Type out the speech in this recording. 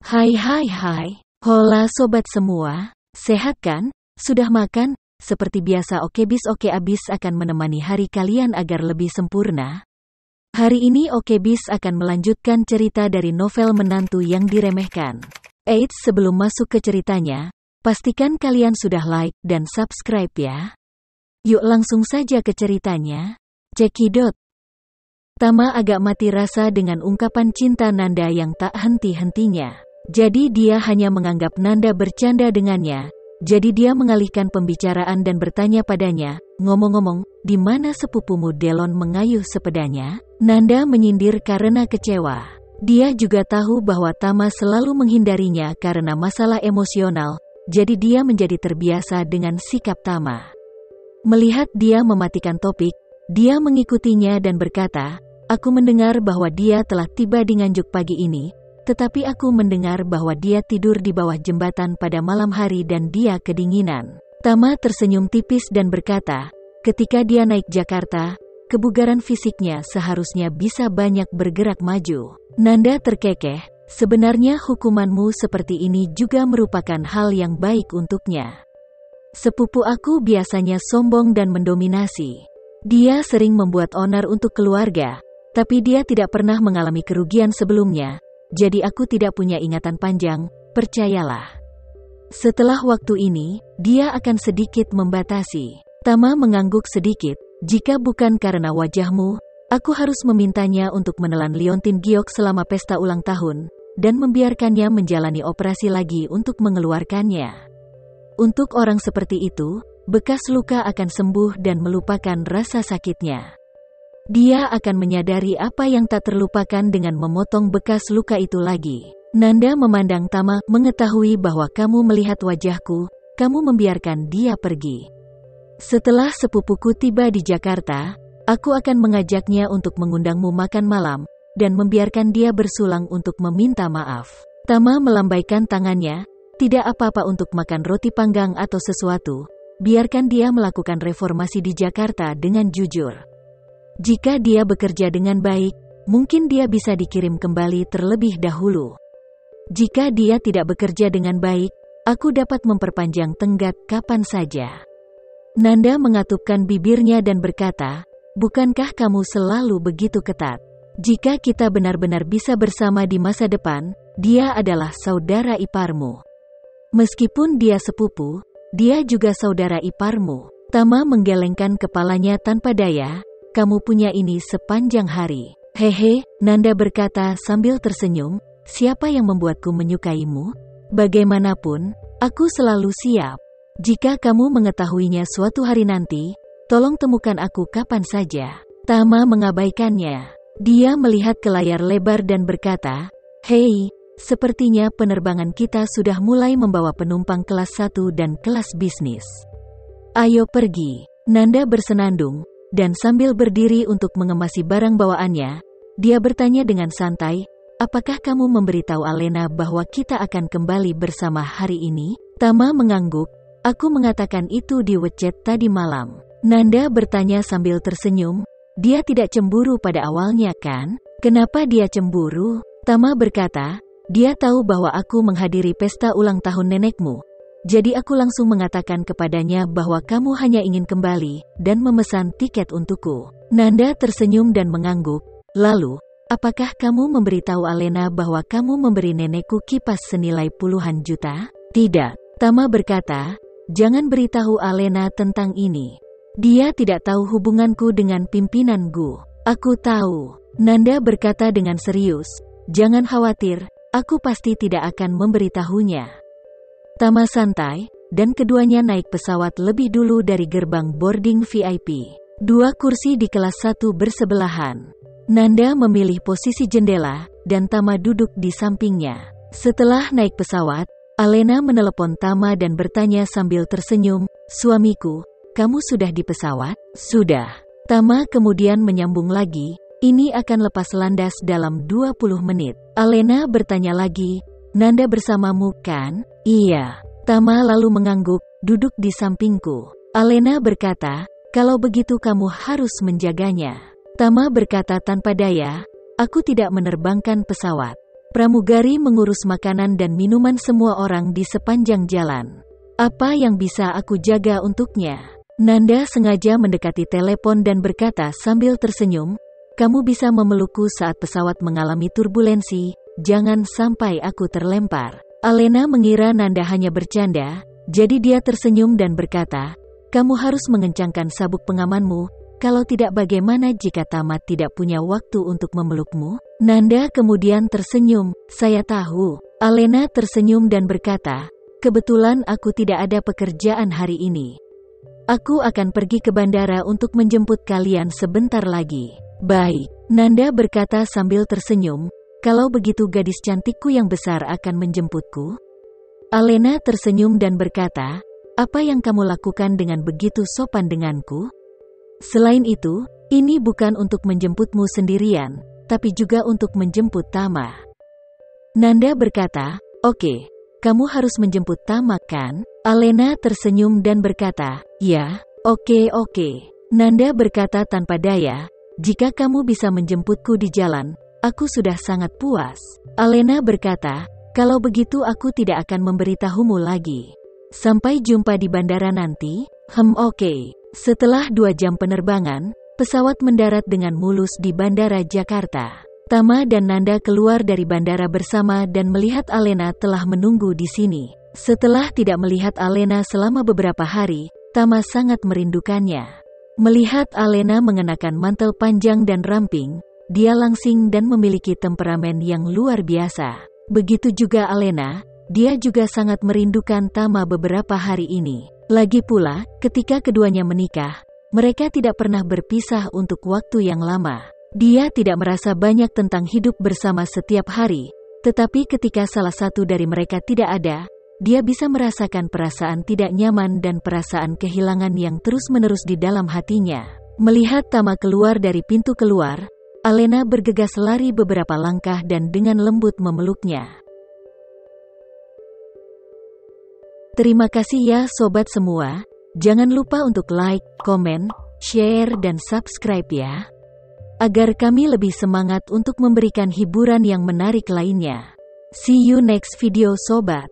Hai. Hola sobat semua, sehat kan? Sudah makan? Seperti biasa Okebis Oke Abis akan menemani hari kalian agar lebih sempurna. Hari ini Okebis akan melanjutkan cerita dari novel Menantu yang Diremehkan. Eits, sebelum masuk ke ceritanya, pastikan kalian sudah like dan subscribe ya. Yuk langsung saja ke ceritanya. Cekidot. Tama agak mati rasa dengan ungkapan cinta Nanda yang tak henti-hentinya. Jadi dia hanya menganggap Nanda bercanda dengannya. Jadi dia mengalihkan pembicaraan dan bertanya padanya, ngomong-ngomong, di mana sepupumu Delon mengayuh sepedanya? Nanda menyindir karena kecewa. Dia juga tahu bahwa Tama selalu menghindarinya karena masalah emosional, jadi dia menjadi terbiasa dengan sikap Tama. Melihat dia mematikan topik, dia mengikutinya dan berkata, aku mendengar bahwa dia telah tiba di Nganjuk pagi ini, tetapi aku mendengar bahwa dia tidur di bawah jembatan pada malam hari dan dia kedinginan. Tama tersenyum tipis dan berkata, ketika dia naik Jakarta, kebugaran fisiknya seharusnya bisa banyak bergerak maju. Nanda terkekeh, sebenarnya hukumanmu seperti ini juga merupakan hal yang baik untuknya. Sepupu aku biasanya sombong dan mendominasi. Dia sering membuat onar untuk keluarga, tapi dia tidak pernah mengalami kerugian sebelumnya. Jadi aku tidak punya ingatan panjang, percayalah. Setelah waktu ini, dia akan sedikit membatasi. Tama mengangguk sedikit, jika bukan karena wajahmu, aku harus memintanya untuk menelan liontin giok selama pesta ulang tahun, dan membiarkannya menjalani operasi lagi untuk mengeluarkannya. Untuk orang seperti itu, bekas luka akan sembuh dan melupakan rasa sakitnya. Dia akan menyadari apa yang tak terlupakan dengan memotong bekas luka itu lagi. Nanda memandang Tama, mengetahui bahwa kamu melihat wajahku, kamu membiarkan dia pergi. Setelah sepupuku tiba di Jakarta, aku akan mengajaknya untuk mengundangmu makan malam, dan membiarkan dia bersulang untuk meminta maaf. Tama melambaikan tangannya, tidak apa-apa untuk makan roti panggang atau sesuatu, biarkan dia melakukan reformasi di Jakarta dengan jujur. Jika dia bekerja dengan baik, mungkin dia bisa dikirim kembali terlebih dahulu. Jika dia tidak bekerja dengan baik, aku dapat memperpanjang tenggat kapan saja. Nanda mengatupkan bibirnya dan berkata, bukankah kamu selalu begitu ketat? Jika kita benar-benar bisa bersama di masa depan, dia adalah saudara iparmu. Meskipun dia sepupu, dia juga saudara iparmu. Tama menggelengkan kepalanya tanpa daya. Kamu punya ini sepanjang hari. Hehe, Nanda berkata sambil tersenyum, siapa yang membuatku menyukaimu? Bagaimanapun, aku selalu siap. Jika kamu mengetahuinya suatu hari nanti, tolong temukan aku kapan saja. Tama mengabaikannya. Dia melihat ke layar lebar dan berkata, hei, sepertinya penerbangan kita sudah mulai membawa penumpang kelas 1 dan kelas bisnis. Ayo pergi. Nanda bersenandung, dan sambil berdiri untuk mengemasi barang bawaannya, dia bertanya dengan santai, apakah kamu memberitahu Alena bahwa kita akan kembali bersama hari ini? Tama mengangguk, aku mengatakan itu di WeChat tadi malam. Nanda bertanya sambil tersenyum, dia tidak cemburu pada awalnya kan? Kenapa dia cemburu? Tama berkata, dia tahu bahwa aku menghadiri pesta ulang tahun nenekmu. Jadi aku langsung mengatakan kepadanya bahwa kamu hanya ingin kembali, dan memesan tiket untukku. Nanda tersenyum dan mengangguk, lalu, apakah kamu memberitahu Alena bahwa kamu memberi nenekku kipas senilai puluhan juta? Tidak. Tama berkata, jangan beritahu Alena tentang ini. Dia tidak tahu hubunganku dengan pimpinan Gu. Aku tahu. Nanda berkata dengan serius, jangan khawatir, aku pasti tidak akan memberitahunya. Tama santai, dan keduanya naik pesawat lebih dulu dari gerbang boarding VIP. Dua kursi di kelas 1 bersebelahan. Nanda memilih posisi jendela, dan Tama duduk di sampingnya. Setelah naik pesawat, Alena menelepon Tama dan bertanya sambil tersenyum, suamiku, kamu sudah di pesawat? Sudah. Tama kemudian menyambung lagi, ini akan lepas landas dalam 20 menit. Alena bertanya lagi, Nanda bersamamu kan? Iya. Tama lalu mengangguk, duduk di sampingku. Alena berkata, kalau begitu kamu harus menjaganya. Tama berkata tanpa daya, aku tidak menerbangkan pesawat. Pramugari mengurus makanan dan minuman semua orang di sepanjang jalan. Apa yang bisa aku jaga untuknya? Nanda sengaja mendekati telepon dan berkata sambil tersenyum, kamu bisa memelukku saat pesawat mengalami turbulensi, jangan sampai aku terlempar. Alena mengira Nanda hanya bercanda, jadi dia tersenyum dan berkata, kamu harus mengencangkan sabuk pengamanmu, kalau tidak bagaimana jika Tamat tidak punya waktu untuk memelukmu? Nanda kemudian tersenyum, saya tahu. Alena tersenyum dan berkata, kebetulan aku tidak ada pekerjaan hari ini. Aku akan pergi ke bandara untuk menjemput kalian sebentar lagi. Baik, Nanda berkata sambil tersenyum, kalau begitu gadis cantikku yang besar akan menjemputku? Alena tersenyum dan berkata, apa yang kamu lakukan dengan begitu sopan denganku? Selain itu, ini bukan untuk menjemputmu sendirian, tapi juga untuk menjemput Tama. Nanda berkata, oke, kamu harus menjemput Tama kan? Alena tersenyum dan berkata, ya, oke. Nanda berkata tanpa daya, jika kamu bisa menjemputku di jalan, aku sudah sangat puas. Alena berkata, kalau begitu aku tidak akan memberitahumu lagi. Sampai jumpa di bandara nanti. Oke. Setelah 2 jam penerbangan, pesawat mendarat dengan mulus di Bandara Jakarta. Tama dan Nanda keluar dari bandara bersama dan melihat Alena telah menunggu di sini. Setelah tidak melihat Alena selama beberapa hari, Tama sangat merindukannya. Melihat Alena mengenakan mantel panjang dan ramping, dia langsing dan memiliki temperamen yang luar biasa. Begitu juga Alena, dia juga sangat merindukan Tama beberapa hari ini. Lagi pula, ketika keduanya menikah, mereka tidak pernah berpisah untuk waktu yang lama. Dia tidak merasa banyak tentang hidup bersama setiap hari, tetapi ketika salah satu dari mereka tidak ada, dia bisa merasakan perasaan tidak nyaman dan perasaan kehilangan yang terus-menerus di dalam hatinya. Melihat Tama keluar dari pintu keluar, Alena bergegas lari beberapa langkah dan dengan lembut memeluknya. Terima kasih ya sobat semua, jangan lupa untuk like, komen, share dan subscribe ya, agar kami lebih semangat untuk memberikan hiburan yang menarik lainnya. See you next video sobat.